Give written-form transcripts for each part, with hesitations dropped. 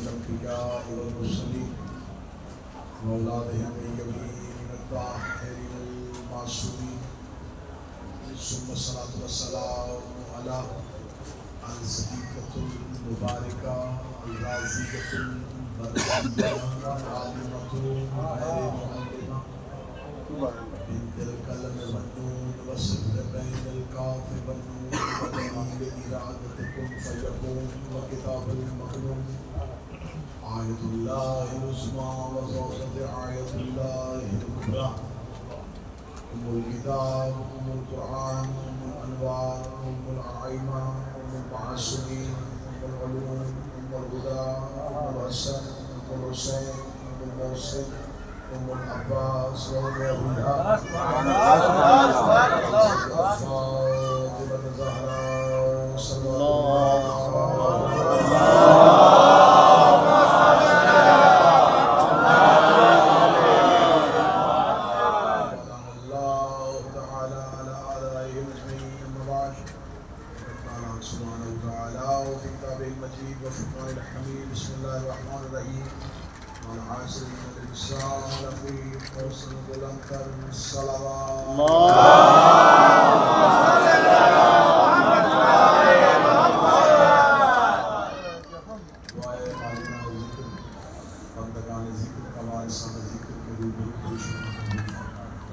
الأنبياء والمرسلين وأولادهم اليمين الطاهرين المعصومين ثم الصلاة والسلام على الصديقة المباركة الرازية البرية العالمة غير معلمة بنت الكلم والنون وصل بين الكاف والنون ودليل إرادة كن فيكون وكتاب المكنون آية الله العظمى وزوجة آية الله الكبرى أم الكتاب أم القرآن أم الأنوار أم الأعمى أم المعصومين أم العلوم أم الهدى أم الحسن أم الحسين أم المحسن أم العباس والأولياء فاطمة الزهراء صلى الله بسم الله الرحمن الرحيم والعصر إن الإنسان لفي خسر بلندر الصلوات دعائے مالنا ذکر بندگان ذکر کا وارثان ذکر کے روبرو پیش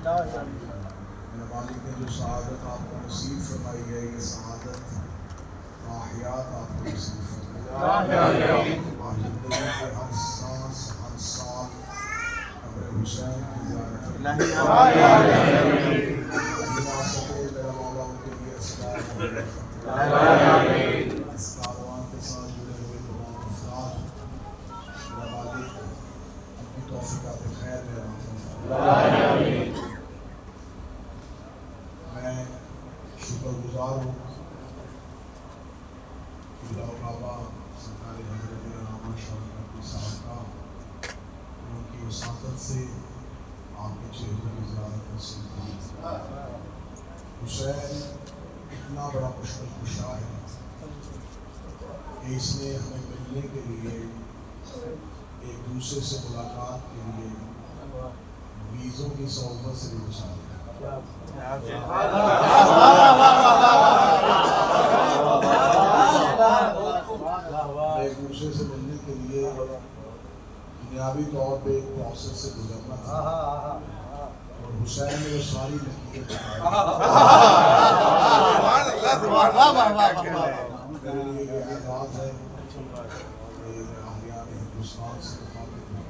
میرے مالک نے جو سعادت آپ کو نصیب فرمائی ہے یہ سعادت حیات آپ کو نصیب فرمائی زندگی کے ہر سانس ہر سال قبر حسین کی زیارت میرا مولا ان کے لیے اسلام اس کاروان کے ساتھ جڑے ہوئے تمام افراد میرا مالک ان کی توفیقات خیر میں میں شکر گزار ہوں بابا سرکار حضرت علامہ شاہ ربی صاحب کا ان کی وساطت سے آپ کے چہروں کی زیارت نصیب ہوئی۔ حسین اتنا بڑا مشکل کشا ہے کہ اس نے ہمیں ملنے کے لیے ایک دوسرے سے ملاقات کے لیے ویزوں کی صحبت سے بھی بچا دیا۔ ایک دوسرے سے ملنے کے لیے دنیاوی طور پہ ایک پروسیس سے گزرنا تھا اور حسین نے وہ ساری لکیریں میرے لیے یہ اعزاز ہے کہ اہلیان ہندوستان سے مخاطب ہوں۔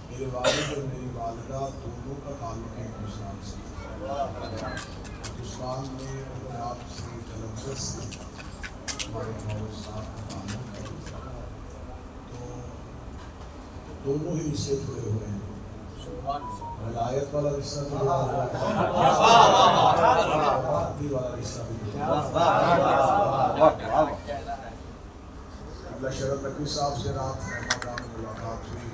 میرے والد اور میری والدہ دونوں کا تعلق ہے ہندوستان سے۔ ہندوستان میں پنجاب سے جلندھر سے ہمارے مولانا صاحب کا تعلق ہے، تو دونوں ہی رشتے جڑے ہوئے ہیں۔ ولایت والا رشتہ بھی جڑا ہوا ہے، بھارتی والا رشتہ بھی جڑا ہوا ہے۔ اللہ شرف نقوی صاحب سے رات رحمہ میں ملاقات ہوئی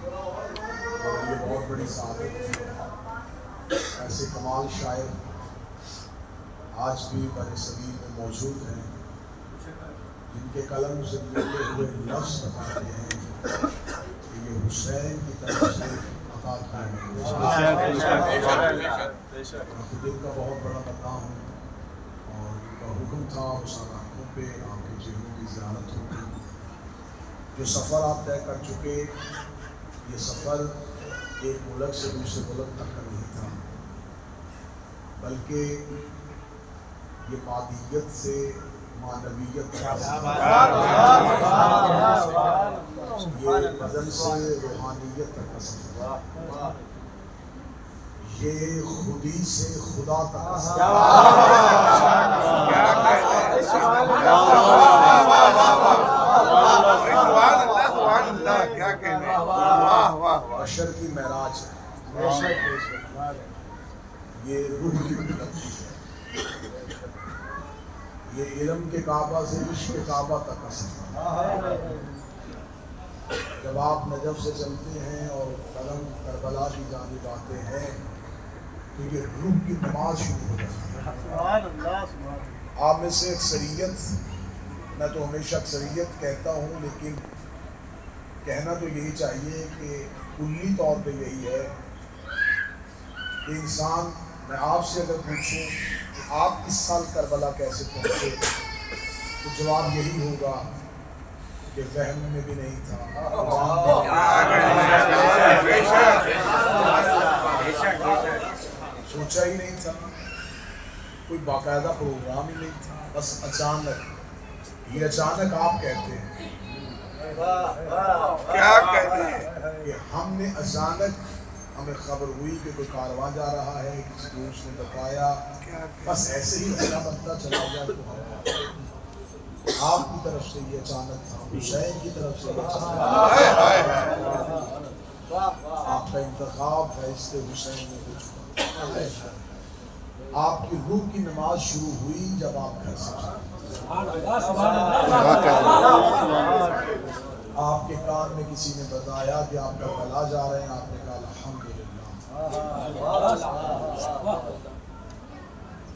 اور یہ بہت بڑی سعادت تھی۔ ایسے کمال شاعر آج بھی برصغیر میں موجود ہیں جن کے قلم سے نکلے ہوئے لفظ بتاتے ہیں کہ یہ حسین کی طرف سے عطا کیا گیا۔ میں خود ان کا بہت بڑا بندہ ہوں اور ان کا حکم تھا اس علاقوں پہ آپ کے چہروں کی زیارت ہوگی۔ جو سفر آپ طے کر چکے یہ سفر ایک ملک سے دوسرے ملک تک کا نہیں تھا، بلکہ یہ مادیت سے معنویت کا سفر، یہ بدن سے روحانیت تک کا سفر، یہ خودی سے خدا تک کا سفر۔ بشر کی معراج ہے، یہ روح کی بلندی ہے، یہ علم کے کعبہ سے عشق کعبہ تک کا سفر۔ جب آپ نجف سے چلتے ہیں اور قدم کربلا کی جانب آتے ہیں تو یہ روح کی نماز شروع ہو جاتی ہے۔ آپ میں سے اکثریت، میں تو ہمیشہ اکثریت کہتا ہوں لیکن کہنا تو یہی چاہیے کہ کلی طور پہ یہی ہے کہ انسان، میں آپ سے اگر پوچھوں کہ آپ اس سال کربلا کیسے پہنچے تو جواب یہی ہوگا کہ وہم میں بھی نہیں تھا، سوچا ہی نہیں تھا، کوئی باقاعدہ پروگرام ہی نہیں تھا، بس اچانک، یہ اچانک آپ کہتے ہیں، کیا کہتے ہیں کہ ہم نے اچانک، ہمیں خبر ہوئی کہ کوئی کارواں جا رہا ہے، کسی دوست نے بتایا، بس ایسے ہی رستہ بنتا چلا گیا تو آپ کی طرف سے یہ اچانک تھا، حسین کی طرف سے یہ اچانک تھا۔ آپ کا انتخاب فیض حسین میں ہو چکا، آپ کی روح کی نماز شروع ہوئی جب آپ گھر سے چلے، آپ کے کان میں کسی نے بتایا کہ آپ کربلا جا رہے ہیں، آپ نے کہا الحمدللہ۔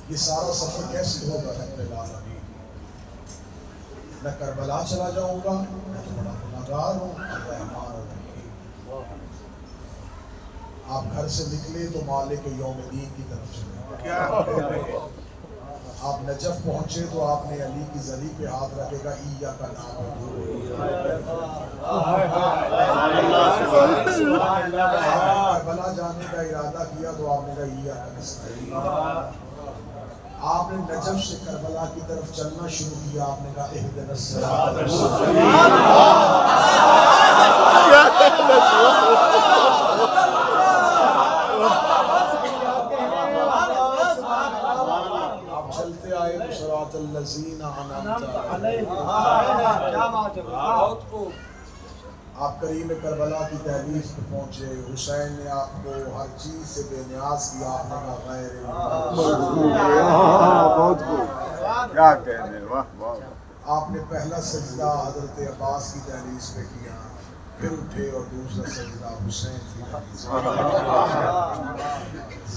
یہ سارا سفر کیسے ہوگا رب العالمین؟ میں کربلا چلا جاؤں گا، میں تو بڑا گنہگار ہوں، الرحمن الرحیم۔ آپ گھر سے نکلے تو مالک یوم الدین کی طرف چلے، آپ نجف پہنچے تو آپ نے علی کی زری پہ ہاتھ رکھے گا، ایاک نعبد، کربلا جانے کا ارادہ کیا تو آپ نے کہا ایاک نستعین، آپ نے نجف سے کربلا کی طرف چلنا شروع کیا، آپ نے کہا اہدنا الصراط المستقیم۔ آپ چلتے آئے تو صراط الذین انعمت علیہم، آپ کریم کربلا کی دہلیز پہ پہنچے، حسین نے آپ کو ہر چیز سے بے نیاز کیا، آپ نے کہا غیر بہت خوب، کیا کہنے، واہ واہ۔ آپ نے پہلا سجدہ حضرت عباس کی دہلیز پہ کیا، پھر اٹھے اور دوسرا سجدہ حسین کی دہلیز پہ کیا۔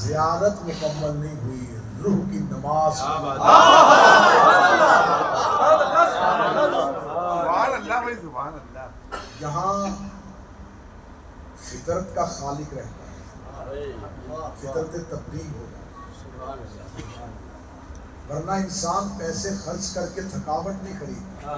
زیارت مکمل نہیں ہوئی، روح کی نماز سبحان اللہ بھائی، سبحان اللہ۔ یہاں فطرت کا خالق رہتا ہے، فطرت تبلیغ ہوگا، ورنہ انسان پیسے خرچ کر کے تھکاوٹ نہیں خریدتا۔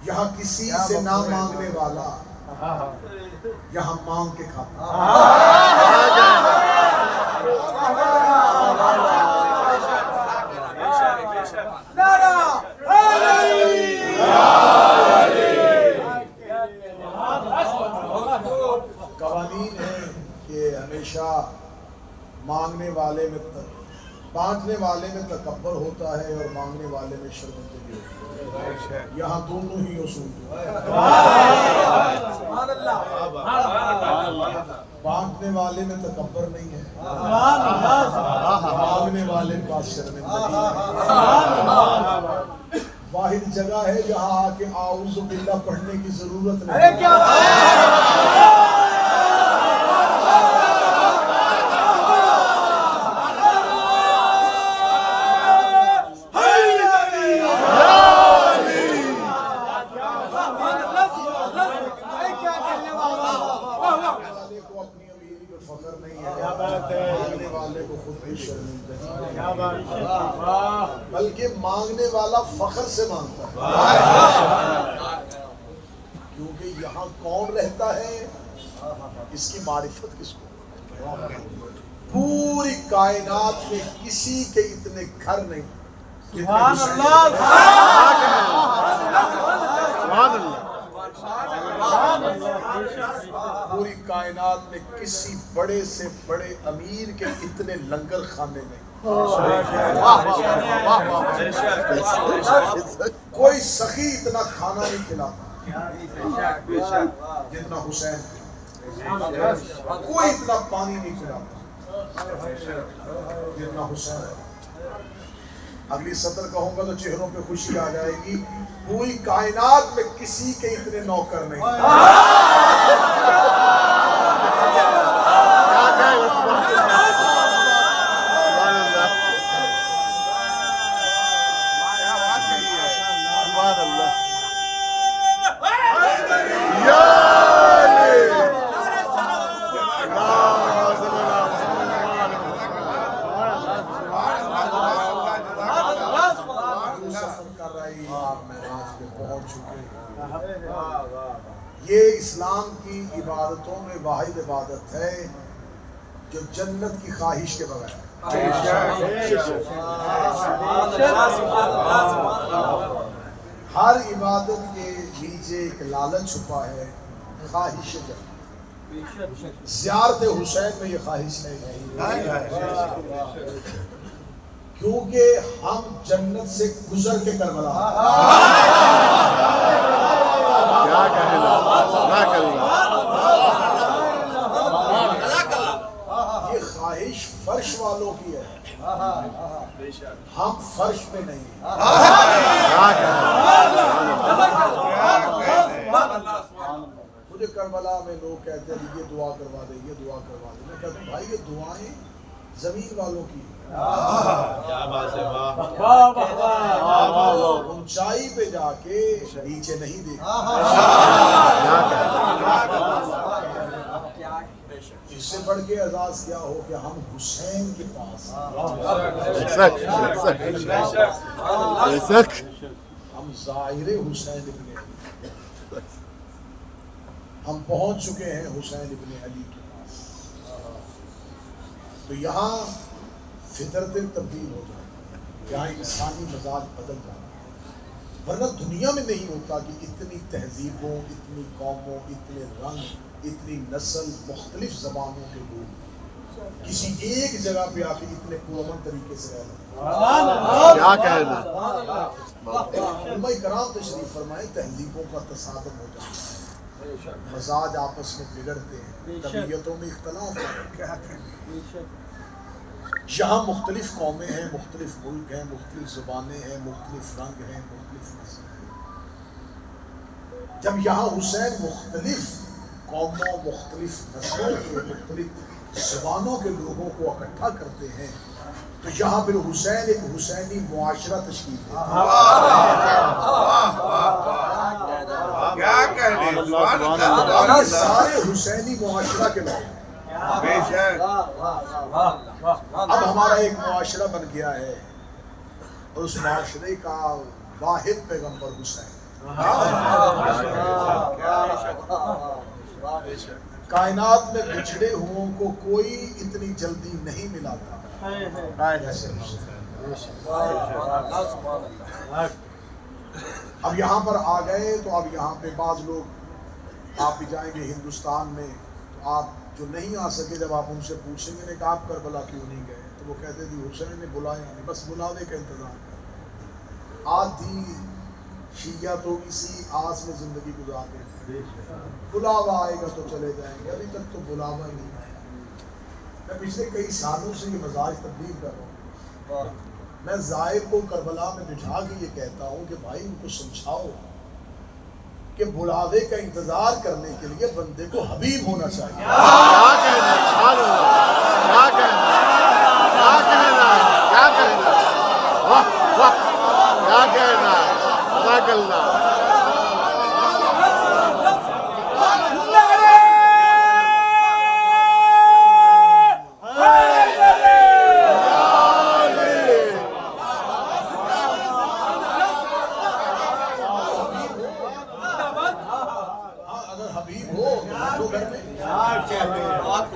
یہاں کسی سے نہ مانگنے والا، یہاں مانگ کے کھاتا۔ قوانین ہیں کہ ہمیشہ مانگنے والے میں بانٹنے والے میں تکبر ہوتا ہے اور مانگنے والے میں شرمندگی ہوتی ہے، یہاں دونوں ہی اصول ہیں۔ بانٹنے والے میں تکبر نہیں ہے، مانگنے والے کے پاس شرمندگی ہے۔ واحد جگہ ہے جہاں آ کے اعوذ باللہ پڑھنے کی ضرورت نہیں۔ بلکہ مانگنے والا فخر سے مانگتا ہے، کیونکہ یہاں کون رہتا ہے، اس کی معرفت کس کو؟ پوری کائنات میں کسی کے اتنے گھر نہیں سبحان اللہ، سبحان اللہ۔ پوری کائنات میں کسی بڑے سے بڑے امیر کے اتنے لنگر خانے نہیں، کوئی سخی اتنا کھانا نہیں کھلاتا جتنا حسین، کوئی اتنا پانی نہیں پلاتا جتنا حسین۔ اگلی سطر کہوں گا تو چہروں پہ خوشی آ جائے گی. پوری کائنات میں کسی کے اتنے نوکر نہیں. یہ اسلام کی عبادتوں میں واحد عبادت ہے جو جنت کی خواہش کے بغیر. ہر عبادت کے نیچے ایک لالچ چھپا ہے, خواہش جنت. زیارت حسین میں یہ خواہش نہیں, کیونکہ ہم جنت سے گزر کے کربلا. یہ خواہش فرش والوں کی ہے, ہم فرش پہ نہیں. مجھے کربلا میں لوگ کہتے ہیں یہ دعا کروا دے, یہ دعا کروا دے. میں کہتا ہوں بھائی یہ دعائیں زمین والوں کی ہیں, اونچائی پہ جا کے نیچے نہیں دیکھتے. اس سے بڑھ کے اعزاز کیا ہو کہ ہم حسین کے پاس, ہم ظاہر حسین ابن علی, ہم پہنچ چکے ہیں حسین ابن علی کے پاس. تو یہاں فطرتیں تبدیل ہو جائیں, یہاں انسانی مزاج بدل جائے. ورنہ دنیا میں نہیں ہوتا کہ اتنی تہذیبوں, اتنی قوموں, اتنے رنگ, اتنی نسل, مختلف زبانوں کے لوگ کسی ایک جگہ پہ آ کے اتنے پرامن طریقے سے رہنا. کیا کہنا. علماء کرام تشریف فرمائے, تہذیبوں کا تصادم ہو جاتا ہے, مزاج آپس میں بگڑتے ہیں, طبیعتوں میں اختلاف ہے. یہاں مختلف قومیں ہیں, مختلف ملک ہیں, مختلف زبانیں ہیں, مختلف رنگ ہیں, مختلف نسل ہیں. جب یہاں حسین مختلف قوموں, مختلف نسلوں کے, مختلف زبانوں کے لوگوں کو اکٹھا کرتے ہیں تو یہاں پھر حسین ایک حسینی معاشرہ تشکیل دیتا ہے. سارے حسینی معاشرہ کے لوگ. اب ہمارا ایک معاشرہ بن گیا ہے اور اس معاشرے کا واحد پیغمبر حسین. کائنات میں بچھڑے ہوں کو کوئی اتنی جلدی نہیں ملاتا. اب یہاں پر آ گئے تو اب یہاں پہ بعض لوگ, آپ بھی جائیں گے ہندوستان میں تو آپ جو نہیں آ سکے, جب آپ ان سے پوچھیں گے کہ آپ کربلا کیوں نہیں گئے تو وہ کہتے تھے حسین نے بلایا نہیں, بس بلاوے کا انتظار کر. آدھی شیعہ تو اسی آس میں زندگی گزارتے ہیں, بلاوا آئے گا تو چلے جائیں گے. ابھی تک تو بلاوا ہی نہیں آیا. میں پچھلے کئی سالوں سے یہ مزاج تبدیل کر رہا ہوں. میں زائر کو کربلا میں بٹھا کے یہ کہتا ہوں کہ بھائی ان کو سمجھاؤ کہ بلاوے کا انتظار کرنے کے لیے بندے کو حبیب ہونا چاہیے.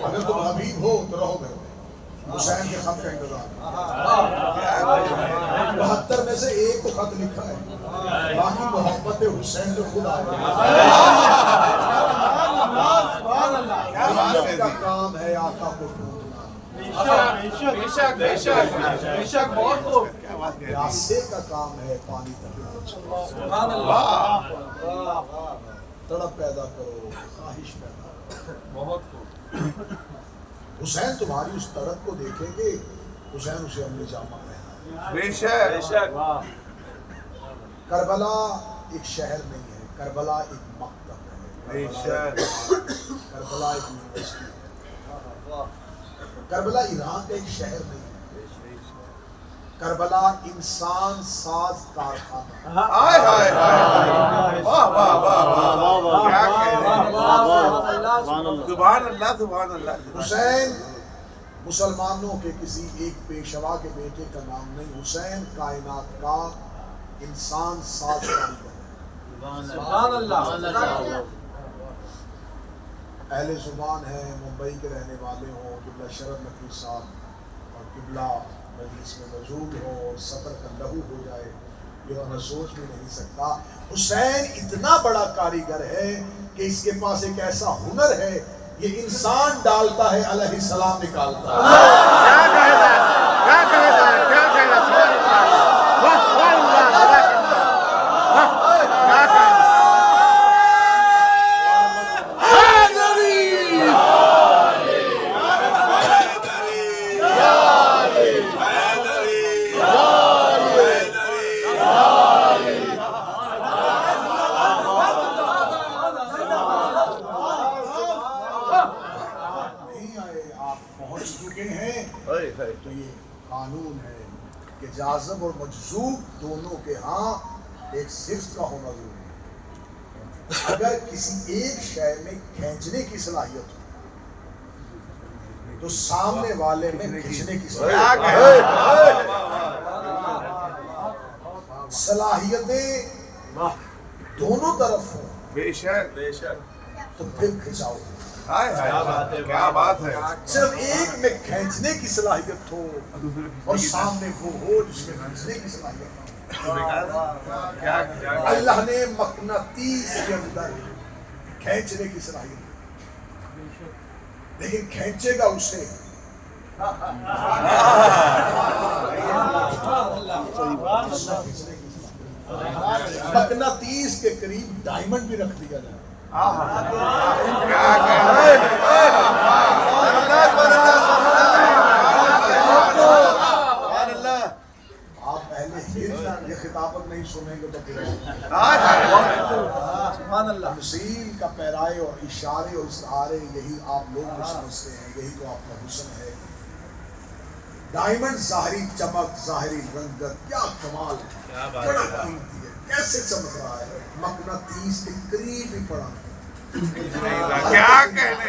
اگر تم حبیب ہو تو رہو گھر میں. حسین کے خط کا انتظار. 72 میں سے ایک کو خط لکھا ہے, باقی محبت حسین نے خود آ کا کام ہے آقا کو ڈھونڈنا, پیاسے کا کام ہے پانی تک. تڑپ پیدا کرو, خواہش پیدا کرو. حسین تمہاری اس تڑپ کو دیکھیں گے, حسین اسے ہم نے جامہ پہنا. بے شک کربلا ایک شہر نہیں ہے، کربلا ایک مکتب ہے، کربلا ایک یونیورسٹی ہے، کربلا ایران کا ایک شہر نہیں ہے، کربلا انسان ساز کارخانہ ہے۔ ہائے ہائے ہائے واہ واہ واہ واہ کیا کہہ رہے ہیں، سبحان اللہ سبحان اللہ۔ حسین مسلمانوں کے کسی ایک پیشوا کے بیٹے کا نام نہیں، حسین کائنات کا انسان ساز کاریگر ہے۔ سبحان اللہ۔ اہل زبان ہے، ممبئی کے رہنے والے ہوں، قبلہ شرف نقوی صاحب اور قبلہ مجلس میں موجود ہو اور سطر کا لہو ہو جائے، یہ تو میں سوچ بھی نہیں سکتا۔ حسین اتنا بڑا کاریگر ہے کہ اس کے پاس ایک ایسا ہنر ہے، یہ انسان ڈالتا ہے علیہ السلام نکالتا ہے۔ کیا کہتا ہے کیا کہتا ہے کیا کہتا ہے، واہ واہ اللہ کیا کہتا ہے۔ تو یہ قانون ہے کہ جاذب اور مجذوب دونوں کے ہاں ایک صفت کا ہونا ضروری ہے۔ اگر کسی ایک شے میں کھینچنے کی صلاحیت ہو تو سامنے والے میں کھینچنے کی صلاحیتیں دونوں طرف ہوں بے شک تو پھر کھنچاؤ۔ کیا بات ہے، صرف ایک میں کھینچنے کی صلاحیت ہو اور سامنے وہ ہو جس میں کھینچنے کی صلاحیت ہو۔ اللہ نے مقناطیس کے اندر کھینچنے کی صلاحیت دی، لیکن کھینچے گا اسے مقناطیس کے قریب ڈائمنڈ بھی رکھ دیا جائے۔ آپ پہلے یہ خطابت نہیں سنیں گے تو تمثیل کا پیرائے اور اشارے اور استعارے یہی آپ لوگ کو سمجھتے ہیں، یہی تو آپ کا حسن ہے۔ ڈائمنڈ ظاہری چمک، ظاہری رنگت، کیا کمال ہے، بڑا قیمتی ہے، کیسے چمک رہا ہے، مقناطیس کے قریب ہی پڑا ہے۔ کیا کہنے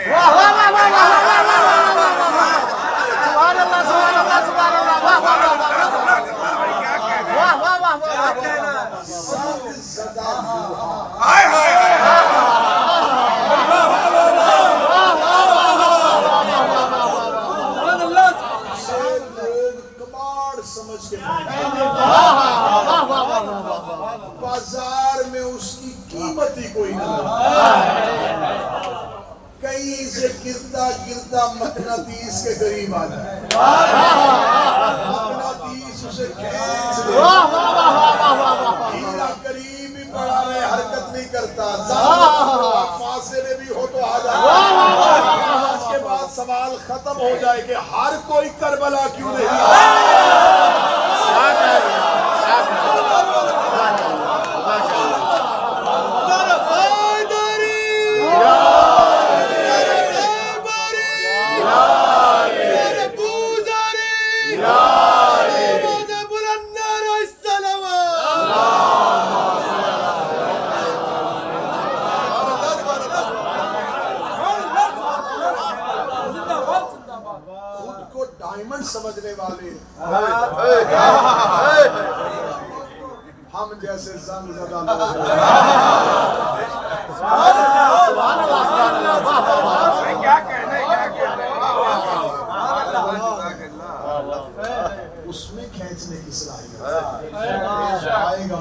سمجھ کے بازار میں اس کی قیمت ہی کوئی نہ، کہیں سے گرتا گرتا مقناطیس کے قریب آ جائے، مقناطیس اسے کھینچ لے، ہیرا قریب ہی پڑا رہے، حرکت نہیں کرتا، فاصلے بھی ہو تو آ جائے۔ آج کے بعد سوال ختم ہو جائے کہ ہر کوئی کربلا کیوں نہیں؟ سمجھنے والے ہم جیسے زنگ زدہ لوگ اس میں کھینچنے کی صلاحیت آئے گا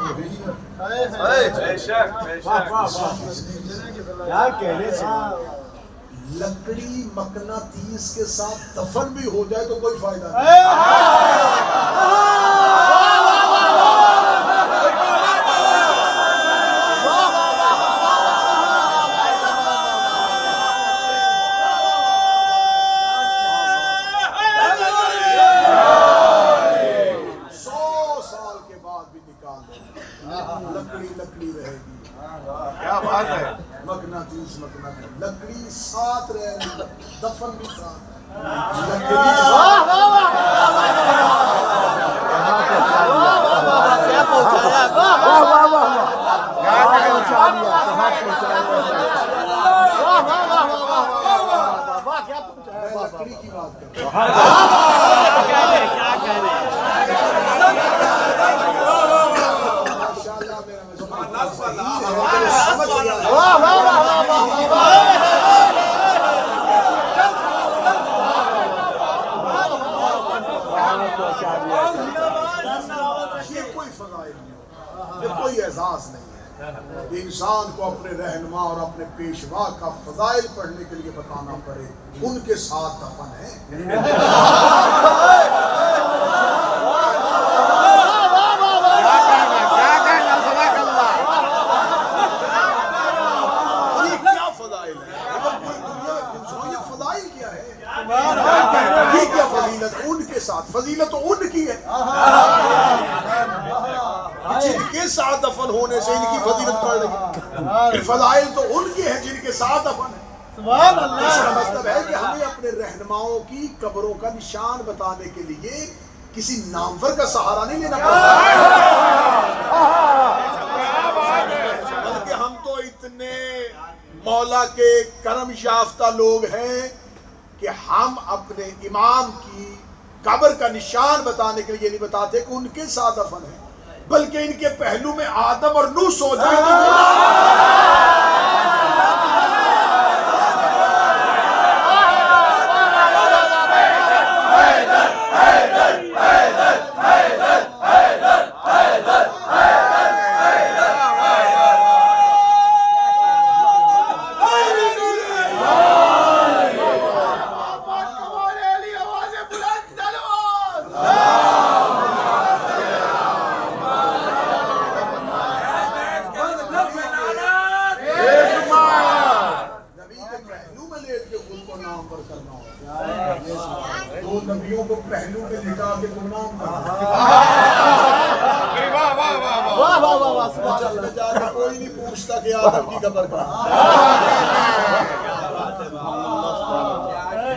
لکڑی مقناطیس کے ساتھ دفن بھی ہو جائے تو کوئی فائدہ نہیں۔ دفن بھی ساتھ لکڑی کی بات کرتا ہوں. ماشاءاللہ میرا سمجھ گیا. یہ کوئی فضائل نہیں ہے، یہ کوئی اعزاز نہیں ہے. انسان کو اپنے رہنما اور اپنے پیشوا کا فضائل پڑھنے کے لیے بتانا پڑے. ان کے ساتھ دفن ہے. یہ کیا فضائل ہے؟ یہ فضائل کیا ہے؟ یہ کیا فضیلت ان کے ساتھ؟ فضیلت تو ان کی ہے. جن کے ساتھ دفن ہونے سے ان کی فضیلت بڑھ رہی ہے. فضائل تو ان کے ہیں جن کے ساتھ دفن ہے. اس کا مطلب ہے کہ ہمیں اپنے رہنماؤں کی قبروں کا نشان بتانے کے لیے کسی نامور کا سہارا نہیں لینا پڑتا، بلکہ ہم تو اتنے مولا کے کرم یافتہ لوگ ہیں کہ ہم اپنے امام کی قبر کا نشان بتانے کے لیے یہ نہیں بتاتے کہ ان کے ساتھ دفن ہے، بلکہ ان کے پہلو میں آدم اور نوح سو جائیں. دو نبیوں کو پہلو میں لٹا کے گمنام کرنا. کوئی نہیں پوچھتا کہ آدم کی قبر کا.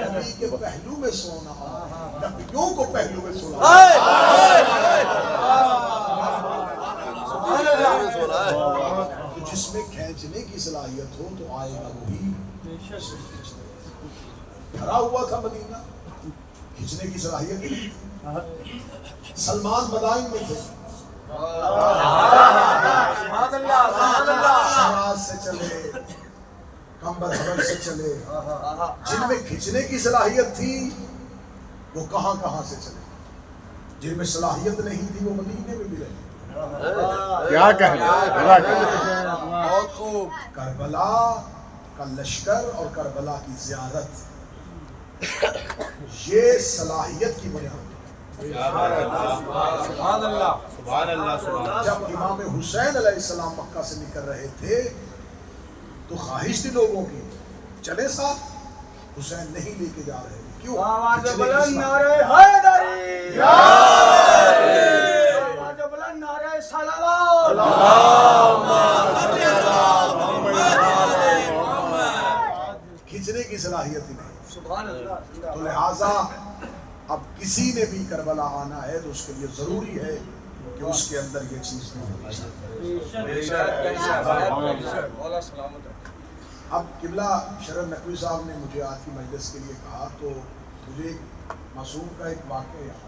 نبی کے پہلو میں سونا، نبیوں کو پہلو میں سونا. جس میں کھینچنے کی صلاحیت ہو تو آئے گا وہی. بھرا ہوا تھا مدینہ، کھینچنے کی صلاحیت نہیں تھی. سلمان مدائن میں تھے، شراز سے چلے، کمبر حبر سے چلے. جن میں کھینچنے کی صلاحیت تھی وہ کہاں کہاں سے چلے. جن میں صلاحیت نہیں تھی وہ مدینے میں بھی رہے. کیا کہنا. بہت خوب. کربلا کا لشکر اور کربلا کی زیارت یہ صلاحیت کی بنیاد. سبحان اللہ سبحان اللہ. جب امام حسین علیہ السلام مکہ سے نکل رہے تھے تو خواہش تھی لوگوں کی چلے ساتھ. حسین نہیں لے کے جا رہے تھے. کیوں؟ کھینچنے کی صلاحیت ہی نہیں. تو لہٰذا اب کسی نے بھی کربلا آنا ہے تو اس کے لیے ضروری ہے کہ اس کے اندر یہ چیز نہیں ہونی چاہیے. اب قبلہ شرف نقوی صاحب نے مجھے آج کی مجلس کے لیے کہا تو مجھے معصوم کا ایک واقعہ یاد.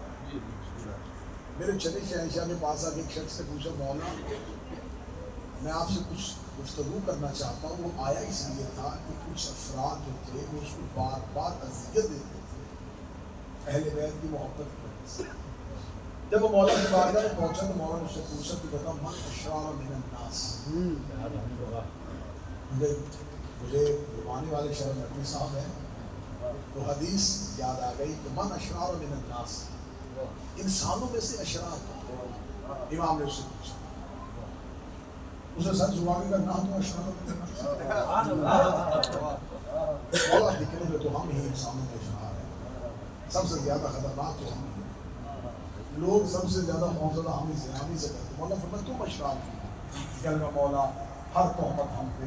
میرے چلے شہنشاہ کے پاس آگے ایک شخص سے پوچھا مولا میں آپ سے کچھ گفتگو کرنا چاہتا ہوں. وہ آیا اس لیے تھا کہ کچھ افراد جو تھے وہ اس کو بار بار اذیت دیتے تھے اہل بیت کی محبت کرنے سے. جب وہ مولا کی بارگاہ میں پہنچا تو مولا نے اس سے پوچھا کہ بتا من اشرار من الناس. مجھے زبانی والے شرف نقوی صاحب ہیں تو حدیث یاد آ گئی کہ من اشرار من الناس، انسانوں میں سے اشرار. امام نے اس سے پوچھا، اسے سر زبان کا نام تو اشرار مولا دکھنے میں تو ہم ہی انسانوں کے اشرار ہیں. سب سے زیادہ خطرناک تو ہم ہی ہیں. لوگ سب سے زیادہ حوصلہ ہم ہی سے کرتے. مولا فرمایا تم اشرار کلمہ مولا ہر تہمت ہم پہ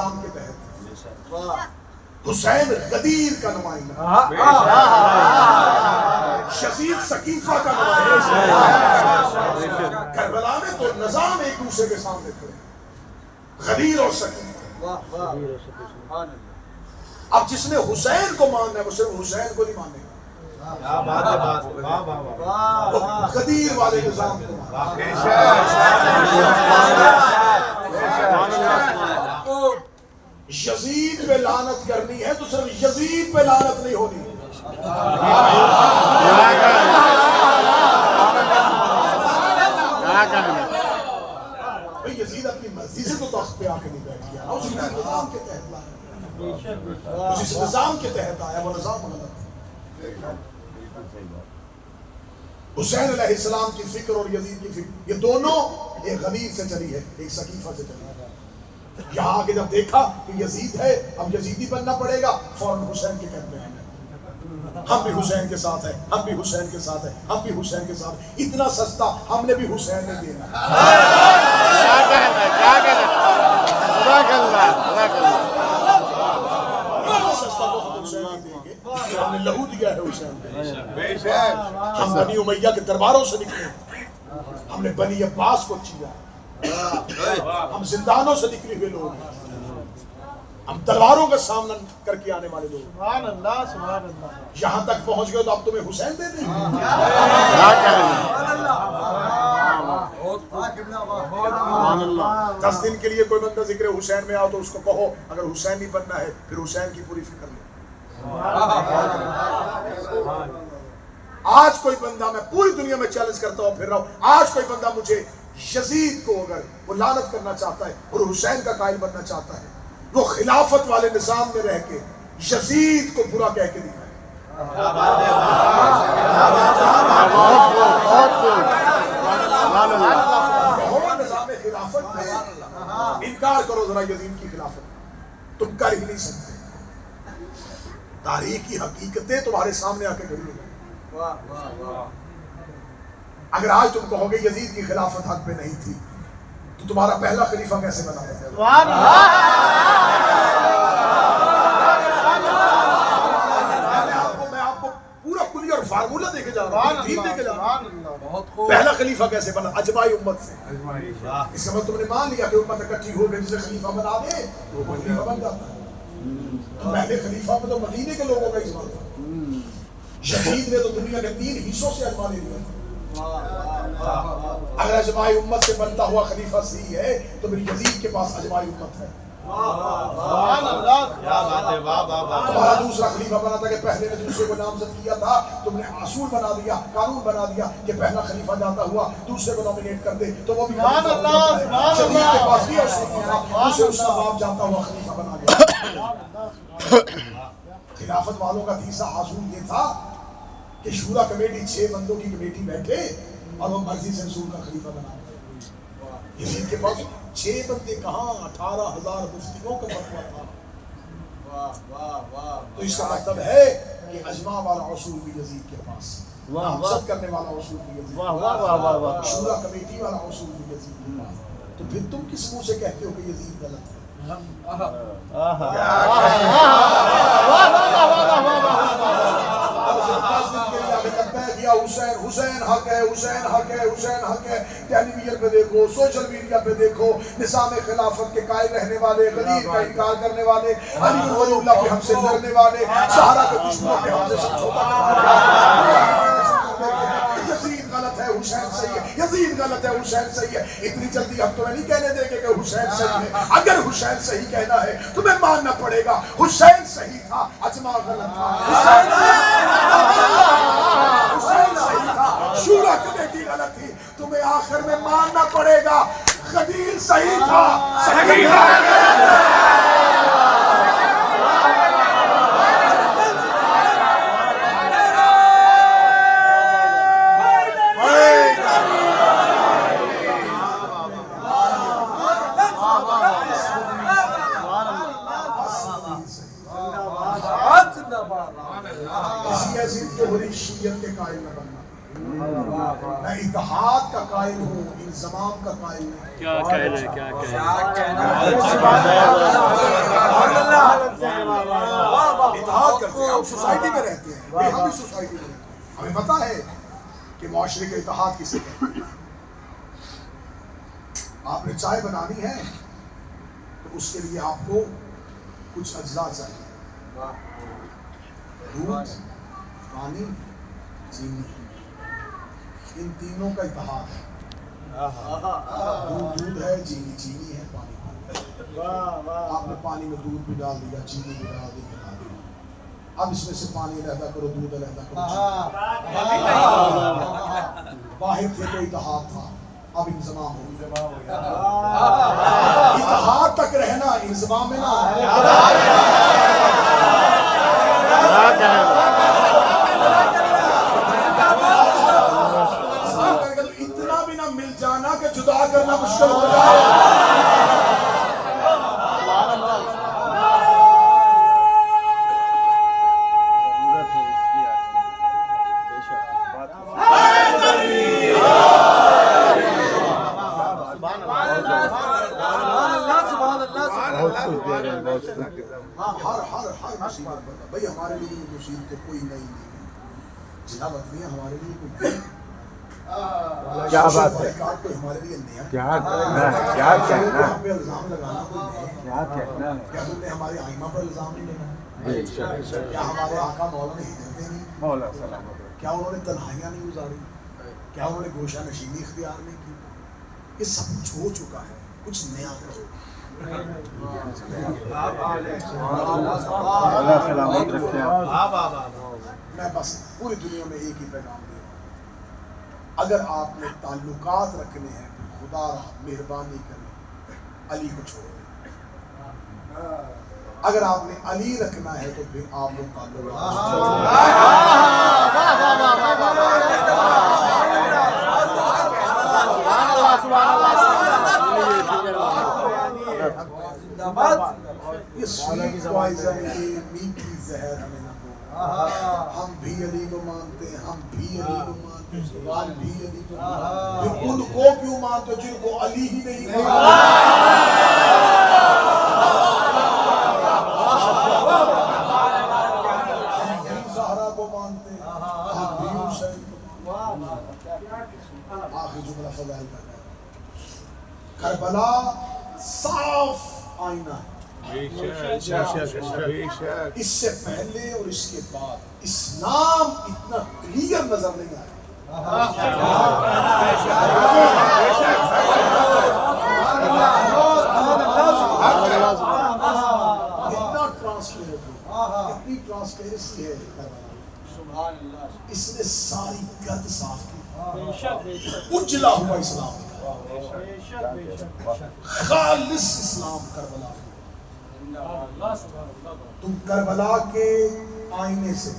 نظام کے تحت حسین غدیر کا نمائندہ، یزید ثقیفہ کا نمائندہ۔ کربلا میں تو نظام ایک دوسرے کے سامنے کھڑے، غدیر اور ثقیفہ۔ اب جس نے حسین کو ماننا ہے وہ صرف حسین کو نہیں مانے گا، غدیر والے نظام کو مانے گا۔ یزید پہ لعنت کرنی ہے تو صرف یزید پہ لعنت نہیں ہونی، یزید اپنی مرضی سے تو تخت پہ آ کے نہیں بیٹھ گیا، اسی نظام کے تحت لایا، اسی نظام کے تحت آیا، وہ نظام غلط ہے۔ حسین علیہ السلام کی فکر اور یزید کی فکر یہ دونوں ایک غدیر سے چلی ہے، ایک ثقیفہ سے چلی ہے۔ یہاں آگے جب دیکھا کہ یزید ہے اب یزیدی بننا پڑے گا، فوراً حسین کے کہتے ہیں ہم بھی حسین کے ساتھ ہیں، ہم بھی حسین کے ساتھ ہیں، ہم بھی حسین کے ساتھ، اتنا سستا ہم نے بھی حسین نے دینا۔ سستا تو ہم حسین نہیں دیں گے، ہم نے لہو دیا ہے حسین کو۔ ہم بنی امیہ کے درباروں سے نکلے، ہم نے بنی عباس کو چیا، ہم زندانوں سے نکلے ہوئے لوگ ہیں، ہم تلواروں کا سامنا کر کے آنے والے لوگ۔ سبحان اللہ، سبحان اللہ۔ یہاں تک پہنچ گئے تو اب تمہیں حسین دے دیں۔ 10 دن کے لیے کوئی بندہ ذکر حسین میں آؤ تو اس کو کہو اگر حسین نہیں بننا ہے پھر حسین کی پوری فکر لے۔ آج کوئی بندہ، میں پوری دنیا میں چیلنج کرتا ہوں پھر رہا ہوں، آج کوئی بندہ مجھے یزید کو اگر وہ لعنت کرنا چاہتا ہے اور حسین کا قائل بننا چاہتا ہے، وہ خلافت والے نظام میں رہ کے یزید کو برا کہہ کے دکھائے۔ نظام خلافت میں انکار کرو ذرا یزید کی خلافت، تم کر ہی نہیں سکتے، تاریخ کی حقیقتیں تمہارے سامنے آ کے کھڑی ہو گئی۔ اگر آج تم کہو گے یزید کی خلافت حق پہ نہیں تھی تو تمہارا پہلا خلیفہ کیسے بنا تھا؟ میں آپ کو پورا کلی اور فارمولہ دے کے جا رہا ہوں، دے کے جا رہا ہوں۔ پہلا خلیفہ کیسے بنا؟ اجماعی امت سے۔ اس کا مطلب تم نے مان لیا کہ امت اکٹھی ہو گئی، جسے خلیفہ بنا دے وہ خلیفہ بن جاتا ہے۔ پہلے خلیفہ میں تو مدینے کے لوگوں کا اجماع تھا، یزید نے تو دنیا کے 3 حصوں سے اجماع لے لیا تھا۔ اگر اجماعی امت سے بنتا ہوا خلیفہ صحیح ہے تو پھر یزید کے پاس اجماعی امت ہے۔ تمہارا دوسرا خلیفہ بنا تھا کہ پہلے نے دوسرے کو نامزد کیا تھا، تم نے اصول بنا دیا، قانون بنا دیا کہ پہلا خلیفہ جاتا ہوا دوسرے کو نامینیٹ کر دے تو وہ بھی خلیفہ بن جاتا ہے۔ یزید کے پاس بھی اصول تھا، اسے اس کا باپ جاتا ہوا خلیفہ بنا دیا۔ خلافت والوں کا تیسرا اصول یہ تھا کہ شورا کمیٹی 6 بندوں کی کمیٹی بیٹھے اور وہ مرضی سے رسول کا خلیفہ بنا۔ یزید کے پاس 6 بندے کہاں، 18,000 مفتیوں کا فتویٰ تھا۔ تو اس کا مطلب ہے کہ اجماع والا اصول بھی یزید کے پاس، نامزد کرنے والا اصول بھی یزید کے پاس، شورا کمیٹی والا اصول بھی یزید کے پاس۔ تو پھر تم کس منہ سے کہتے ہو کہ یزید غلط ہے؟ حسین حسین حق ہے، حسین حق ہے، حسین حق ہے۔ ٹیلی ویژن پہ دیکھو، سوشل میڈیا پہ دیکھو، نظام خلافت کے قائل رہنے والے، غدیر کا انکار کرنے والے، علی بن ولی اللہ پہ ہم سے لڑنے والے، سہارا کے دشمنوں پہ ہم سے سمجھوتا کرنے والے۔ یزید غلط ہے، حسین صحیح ہے، یزید غلط ہے، حسین صحیح ہے۔ اتنی جلدی ہم تمہیں نہیں کہنے دیں گے کہ حسین صحیح ہے۔ اگر حسین صحیح کہنا ہے تمہیں ماننا پڑے گا حسین صحیح تھا، اجماع غلط تھا، حسین صحیح تھا، شورا کمیٹی غلط تھی، تمہیں آخر میں ماننا پڑے گا غدیر صحیح تھا، صحیح تھا۔ ایسی جوہری شیعت کے قائل نہ بننا، میں اتحاد کا قائل ہوں، انضمام کا قائل ہوں۔ کیا کہہ رہے کیا کہہ رہے اتحاد کرتے ہیں، ہم سوسائٹی میں رہتے ہیں، ہم بھی سوسائٹی میں رہتے ہیں، ہمیں پتا ہے کہ معاشرے کا اتحاد کسے کہتے ہیں۔ آپ نے چائے بنانی ہے تو اس کے لیے آپ کو کچھ اجزاء چاہیے، دودھ، پانی، چینی، ان تینوں کا اتحاد ہے۔ دودھ ہے، چینی چینی ہے، پانی آپ نے پانی میں دودھ بھی ڈال دیا، چینی بھی ڈال دی، ملا دیا، اب اس میں سے پانی علیحدہ کرو، دودھ علیحدہ کرو، باہر تھے تو اتحاد تھا، اب انضمام ہو گیا۔ اتحاد تک رہنا، انضمام میں نہ اتنا بھی نہ مل جانا کہ جدا کرنا مشکل ہو جائے۔ ہر مصیبت پر بھائی ہمارے لیے مصیبت کوئی نہیں ہے، جناب اتنی ہمارے لیے کوئی نہیں، کیا بات ہے، کوئی ہمارے لیے نیا کیا کہنا ہے، کیا کہنا ہے، ہم پہ الزام لگانا کوئی نہیں، کیا کہنا ہے، کیا تم نے ہمارے آئمہ پر الزام نہیں لگایا، بے شک، کیا ہمارے آقا مولا نے ہجرتیں نہیں، مولا سلامت کیا انہوں نے تنہائیاں نہیں گزاری، کیا انہوں نے گوشہ نشینی اختیار نہیں کی؟ یہ سب کچھ ہو چکا ہے، کچھ نیا کرو۔ مولا سلامت رکھے آپ۔ میں بس پوری دنیا میں ایک ہی پیغام دے رہا ہوں، اگر آپ نے تعلقات رکھنے ہیں تو خدا مہربانی کرے علی کو چھوڑ دیں، اگر آپ نے علی رکھنا ہے تو پھر آپ وہ تعلقات یہ سویٹ پوائزن، یہ میٹھی زہر ہمیں نہ دو۔ ہم بھی علی کو مانتے ہیں، ہم بھی علی کو مانتے ہیں، سوال بھی علی کو مانتے ہیں، پھر ان کو کیوں مانتے ہیں جن کو علی ہی نہیں مانتے؟ ہم بھی زہرا کو مانتے ہیں، ہم بھی حسین کو مانتے ہیں۔ آخری جملہ فضائل کا ہے، کربلا صاف آئینہ ہے، اس سے پہلے اور اس کے بعد اسلام اتنا کلیئر نظر نہیں آیا۔ اتنا ٹرانسپیرنٹ، اتنی ٹرانسپیرنسی ہے، اس نے ساری گرد صاف کی، اجلا ہوا اسلام، خالص اسلام کربلا۔ تم کربلا کے آئینے سے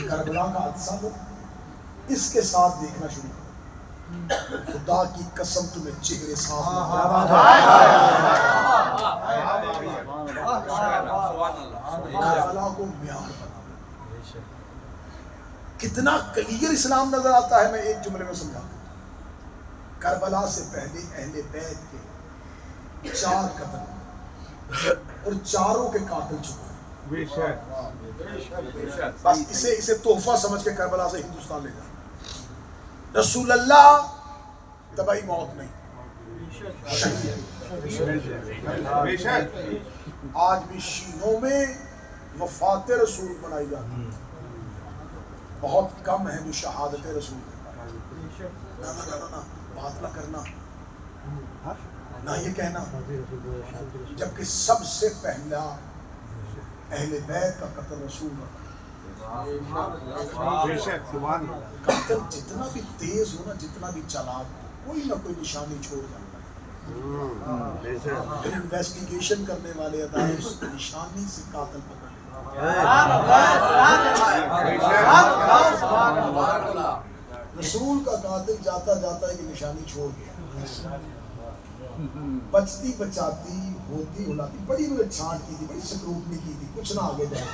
کربلا کا حادثہ ہو، اس کے ساتھ دیکھنا شروع کرو، خدا کی قسم تمہیں چہرے صاف کربلا کو معیار بنا۔ کتنا کلیئر اسلام نظر آتا ہے، میں ایک جملے میں سمجھاتا ہوں۔ کربلا سے پہلے اہل بیت کے 4 قتل اور چاروں کے قاتل چکے، بس اسے تحفہ سمجھ کے کربلا سے ہندوستان لے جانا۔ رسول اللہ طبعی موت نہیں، شہید۔ آج بھی شیعوں میں وفات رسول منائی جاتی ہے، بہت کم ہے جو شہادت رسول ہے۔ نہ بات نہ کرنا، نہ یہ کہنا، جبکہ سب سے پہلا اہل بیت کا قتل رسول اللہ۔ قاتل جتنا بھی تیز ہو نا، جتنا بھی چالاک، کوئی نہ کوئی نشانی چھوڑ جاتا ہے۔ انویسٹیگیشن کرنے والے ادارے اس نشانی سے قاتل پکڑ لیتے ہیں۔ رسول کا قاتل جاتا جاتا ہے کہ نشانی چھوڑ گیا، بچتی بچاتی ہوتی ہلاتی بڑی انہوں نے چھانٹ کی تھی، بڑی سکروٹنی کی تھی، کچھ نہ آگے جائے،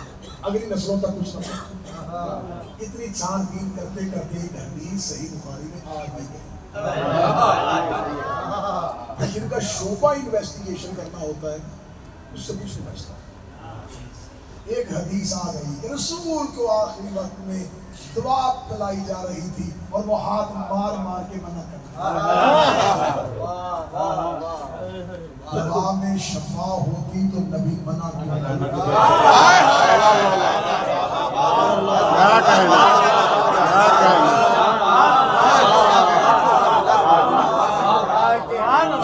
اگلی نسلوں تک کچھ نہ پہنچے۔ اتنی چھان بین کرتے کرتے ایک حدیث صحیح بخاری میں آ گئی ہے، جن کا شعبہ انویسٹیگیشن کرنا ہوتا ہے اس سے کچھ نہیں بچتا۔ ایک حدیث آ گئی کہ رسول کو آخری وقت میں دعا پلائی جا رہی تھی اور وہ ہاتھ مار مار کے منع کرتا، دعا میں شفا ہوتی تو نبی منع کیوں کرتا؟ کیا کہنا، کیا کہنا۔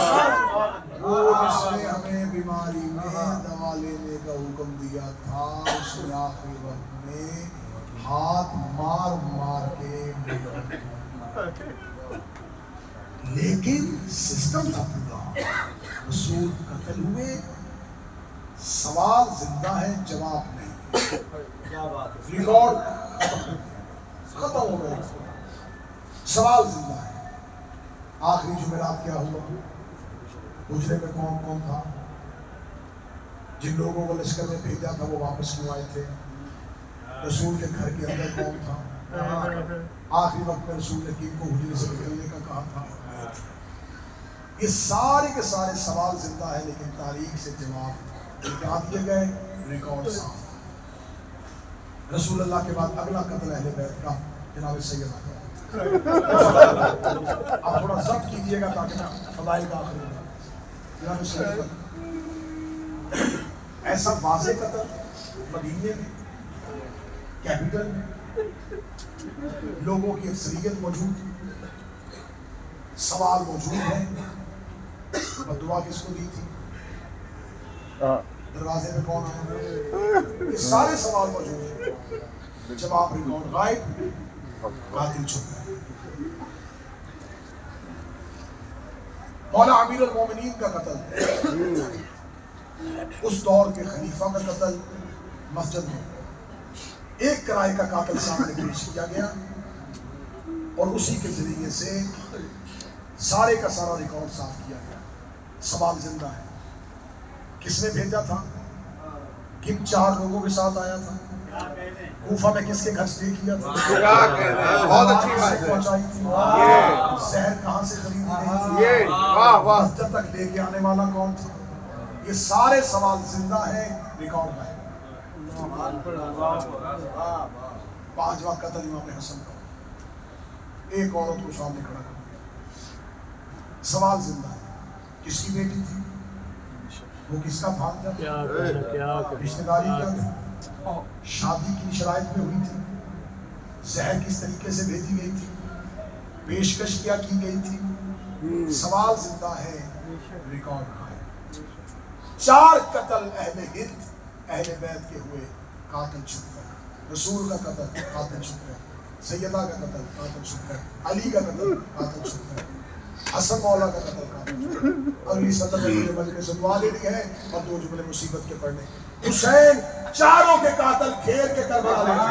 وہ جس نے ہمیں بیماری میں دوا لینے کا حکم دیا تھا، اس نے آخری وقت میں ہاتھ مار مار کے، لیکن سسٹم تھا پورا۔ رسول قتل ہوئے، سوال زندہ ہے، جواب نہیں، ریکارڈ ختم ہو گئے، سوال زندہ ہے۔ آخری جمعرات کیا ہوا؟ حجرے میں کون کون تھا؟ جن لوگوں کو لشکر میں بھیجا تھا وہ واپس کیوں آئے تھے؟ رسول کے گھر کے اندر کون تھا؟ آخری وقت میں رسول نے کن کو حجرے سے نکلنے کا کہا تھا؟ یہ سارے کے سارے سوال زندہ ہے، لیکن تاریخ سے جواب کہاں دیے گئے؟ ریکارڈ صاف۔ رسول اللہ کے بعد اگلا قتل اہل بیت کا جناب سیدنا کا۔ آپ تھوڑا ضبط کیجئے گا تاکہ میں فضائل کا آخری ہوں۔ جناب سیدنا ایسا واضح قتل مدینے میں، کیپٹل میں، لوگوں کی اکثریت موجود، سوال موجود ہے، بدعا کس کو دی تھی؟ دروازے میں کون آیا؟ یہ سارے سوال موجود ہیں، جواب ریکارڈ غائب، قاتل چھپ گئے۔ مولا امیر المومنین کا قتل، اس دور کے خلیفہ کا قتل مسجد میں ایک کرائے کا قاتل سامنے پیش کیا گیا اور اسی کے ذریعے سے سارے کا سارا ریکارڈ صاف کیا گیا۔ سوال زندہ ہے، کس نے بھیجا تھا؟ کن چار لوگوں کے ساتھ آیا تھا؟ کوفہ میں کس کے گھر سے کیا تھا؟ بہت اچھی بات ہے۔ پہنچائی تھی؟ زہر کہاں سے خریدی گئی تھی؟ مسجد تک لے کے آنے والا کون تھا؟ یہ سارے سوال زندہ ہیں، ریکارڈ ہے۔ پانچواں قتل امام حسن کا، ایک عورت کو سامنے کھڑا کر دیا، سوال زندہ ہے، کس کی بیٹی تھی؟ وہ کس کا بھانجا تھا؟ رشتہ داری کیا تھی؟ شادی کی شرائط میں ہوئی تھی؟ زہر کس طریقے سے بھیجی گئی تھی؟ پیشکش کیا کی گئی تھی؟ سوال زندہ ہے، ریکارڈ ہے۔ چار قتل اہل ہند اہل بیت کے ہوئے، قاتل چھپ گئے۔ رسول کا قتل، قاتل چھپ گئے۔ سیدہ کا قتل، قاتل چھپ گئے۔ علی کا قتل، قاتل چھپ گئے۔ حسن مولا کا قتل، قاتل چھپ گئے۔ اگلی سطح میں مجلس دعا لینی ہے اور دو جملے مصیبت کے پڑھنے۔ حسین چاروں کے قاتل گھیر کے کربلا لے گئے۔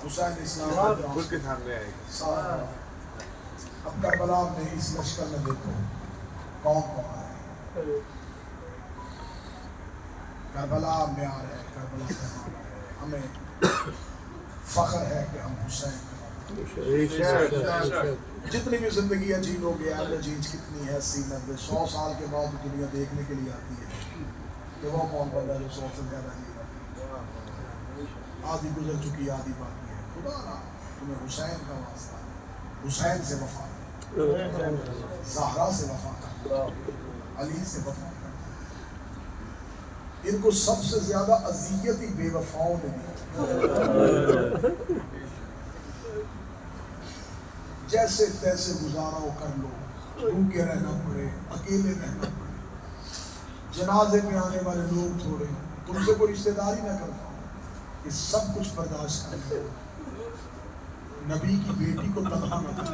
حسین اسلام کے سامنے آئے گا۔ اب کربلا میں اس لشکر میں دیکھو کون کون آئے۔ کربلا میں آ رہے ہیں، کربلا میں ہمیں فخر ہے کہ ہم حسین جتنی بھی زندگی عجیب ہو گیا، عجیز کتنی ہے، 80-90 100 سال کے بعد دنیا دیکھنے کے لیے آتی ہے کہ وہ کون بندہ جو 100 سے زیادہ جی رہا ہے۔ آدھی گزر چکی، آدھی باقی ہے۔ خدا را تمہیں حسین کا واسطہ، حسین سے وفا، زہرا سے وفا، علی سے وفا۔ ان کو سب سے زیادہ اذیت ہی بے وفاؤں نے دی۔ جیسے تیسے گزارا ہو کر لو، بھوکے رہنا پڑے، اکیلے رہنا پڑے، جنازے میں آنے والے لوگ تھوڑے، تم سے کوئی رشتہ داری نہ کر پاؤ، یہ سب کچھ برداشت کر لو، نبی کی بیٹی کو تنہا نہ کرو۔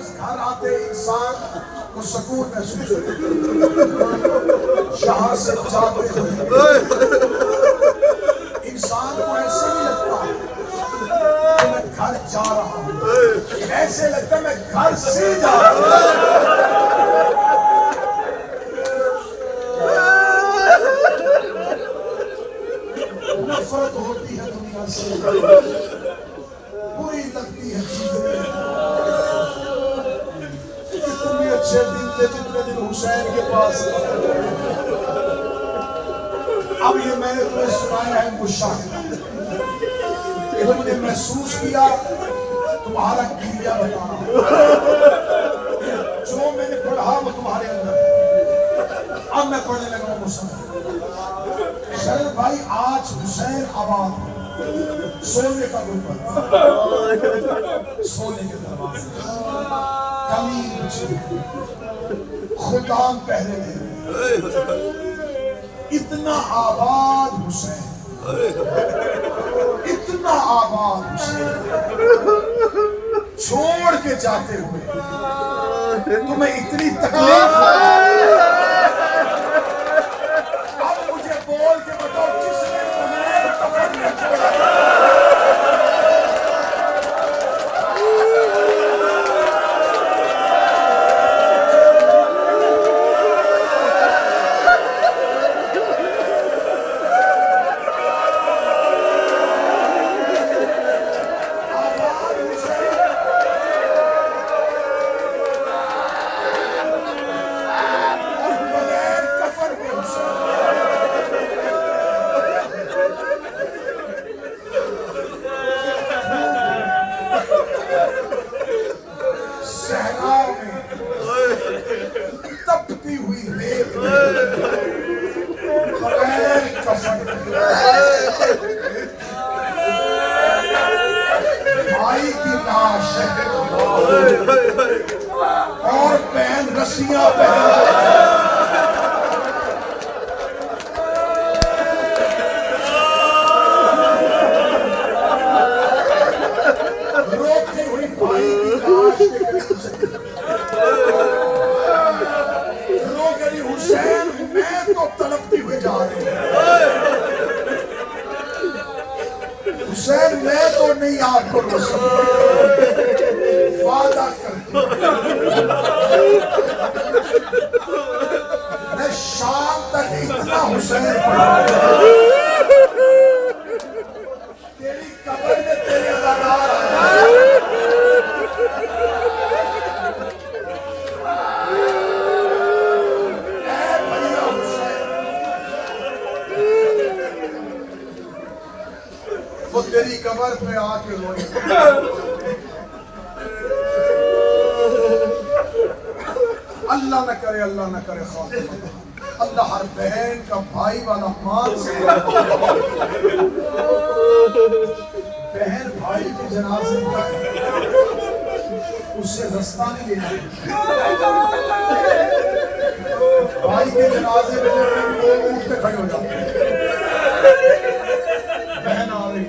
واپس گھر آتے انسان کو سکون محسوس ہوتا ہے، یہاں سے جاتے ہوئے انسان کو ایسے نہیں لگتا کہ میں گھر جا رہا ہوں، ایسے لگتا ہے میں گھر سے جا رہا ہوں۔ نفرت ہوتی ہے دنیا سے، بری لگتی ہے چیزیں، اتنے اچھے دن تھے جتنے دن حسین کے پاس۔ اب یہ میں نے تمہیں سنایا ہے مشاہدہ، یہ تو مجھے محسوس کیا تمہارا گریہ بتانا، جو میں نے پڑھا وہ تمہارے اندر، اب میں پڑھنے لگا مشاہدہ۔ شرد بھائی آج حسین آباد سونے کا گنبد، سونے کے دروازے، کلیم بچے، خدام پہلے دے، اتنا آباد حسین، اتنا آباد حسین چھوڑ کے جاتے ہوئے تمہیں اتنی تکلیف ہو۔ اب مجھے بول کے بتاؤ کس نے تمہیں کفن میں چھوڑا؟ تپتی ہوئی ریت بغیر کفن، بھائی کی لاش اور بہن رسیاں پہن، روتی ہوئی بھائی کی لاش کے قریب سے حسین میں تو تڑپتی ہوئی جا رہی ہوں، حسین میں تو نہیں آپ کو رو سکتا، وعدہ کرتی میں شام تک اتنا حسین پڑھا، تیری قبر میں تیرے اداکار آئے، وہ تیری قبر پہ آ کے روئے۔ اللہ نہ کرے خاتمہ، اللہ ہر بہن کا بھائی والا مان سے، بہن بھائی کے جنازے کا اسے رستہ نہیں لینا، بھائی کے جنازے میں وہ اٹھ کے کھڑے ہو جاتے ہیں، بہن آ رہی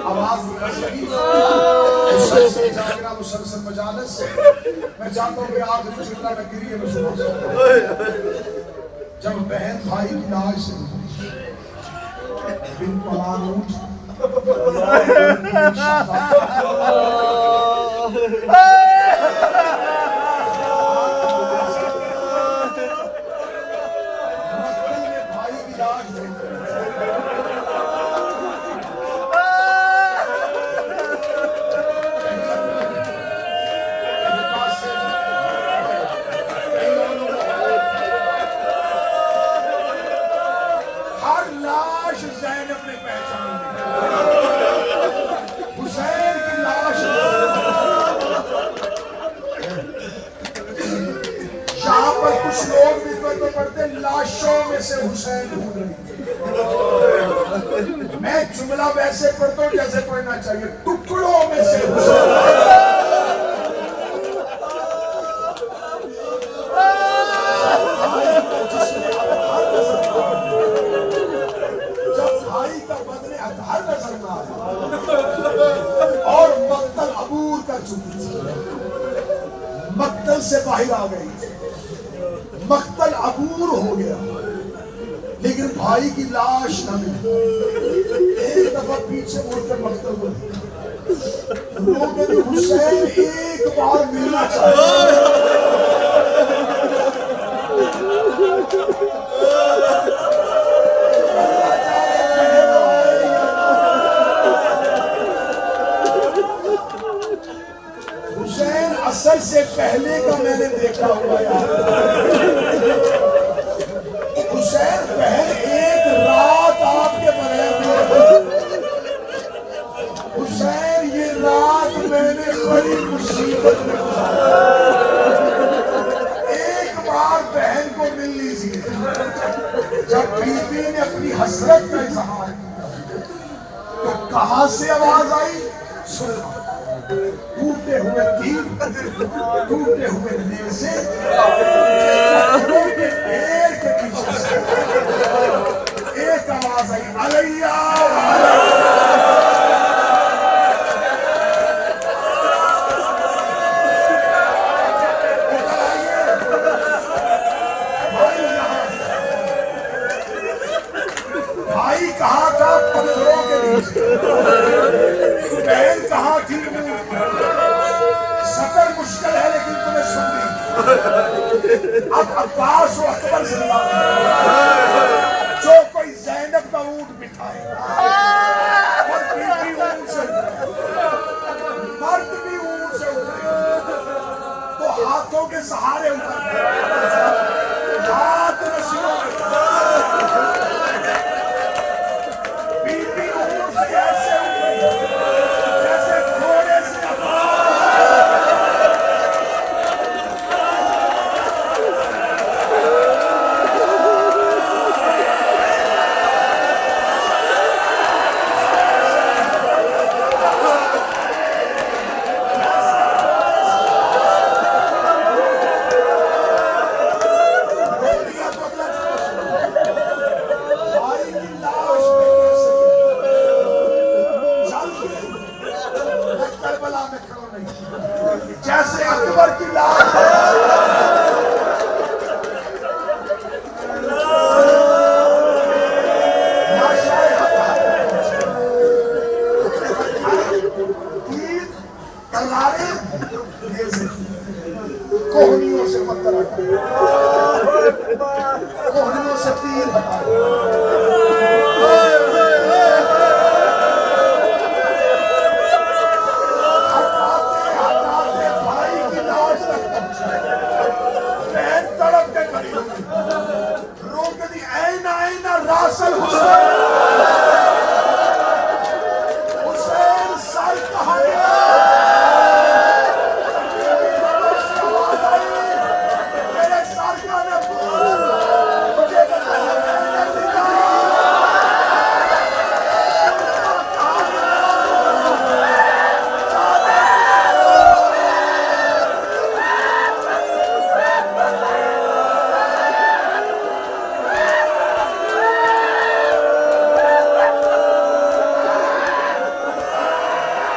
آواز نکل لگی، مسلسل جاگنا، مسلسل مجالس، میں چاہتا ہوں کہ آج جملہ میں گریے میں سنا سکتا ہوں۔ جب بہن بھائی کی لاش سے بن پلان اٹھ کچھ لوگ بھی تو پڑھتے لاشوں میں سے حسین ڈھونڈ رہی تھی، میں جملہ ویسے پڑھتا ہوں جیسے پڑھنا چاہیے، ٹکڑوں میں سے حسین، کر چکی تھی، مقتل سے باہر آ گئی تھی، مقتل عبور ہو گیا، لیکن بھائی کی لاش نہ ملی۔ ایک دفعہ پیچھے مڑ کر مقتل کو دیکھا، لوگوں نے حسین ایک بار ملنا چاہتا حسین اثر سے پہلے کا میں نے دیکھا ہوا یار، حسین بہن ایک رات آپ کے بغیر نہیں، حسین یہ رات میں نے بڑی مصیبت میں گزاری، ایک بار بہن کو مل لیجیے۔ جب بی بی نے اپنی حسرت کا اظہار کیا تو کہاں سے آواز آئی؟ سنا، ٹوٹے ہوئے تیر، ٹوٹے ہوئے نیزے، پتھروں کے ڈھیر کے پیچھے سے ایک آواز آئی، علیہ بھائی کہاں تھا؟ پتھروں کے نیچے، بہن کہاں تھی؟ سفر مشکل ہے لیکن تمہیں سن لی۔ اب عباس و اکبر زندہ ہیں، جو کوئی زینب کا اونٹ بٹھائے اور بی بی اونٹ سے اترے، مرد بھی اونٹ سے اترے تو ہاتھوں کے سہارے اترے، ہاتھ رسیوں میں، بی بی اونٹ سے ایسے اترے جیسے گھوڑے سے جیسے اکبر کی لاش کوہنیوں سے پتھر ہٹائے، کوہنیوں سے تیر ہٹائے،